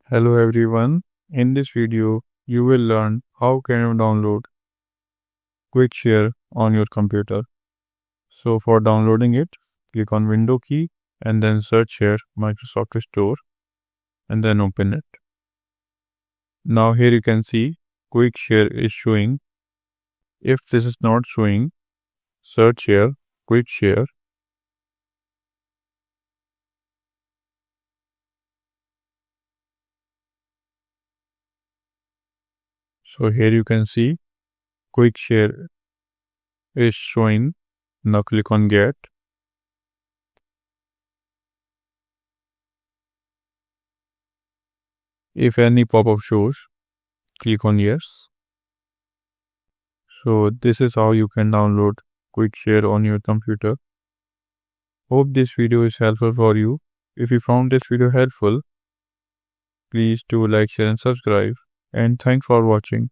Hello everyone. In this video, you will learn how can you download Quick Share on your computer. So for downloading it, click on Window key and then search here Microsoft Store and then open it. Now here you can see Quick Share is showing. If this is not showing, search here Quick Share. So here you can see Quick Share is showing. Now click on Get. If any pop-up shows, click on Yes. So this is how you can download Quick Share on your computer. Hope this video is helpful for you. If you found this video helpful, please do like, share and subscribe. And thanks for watching.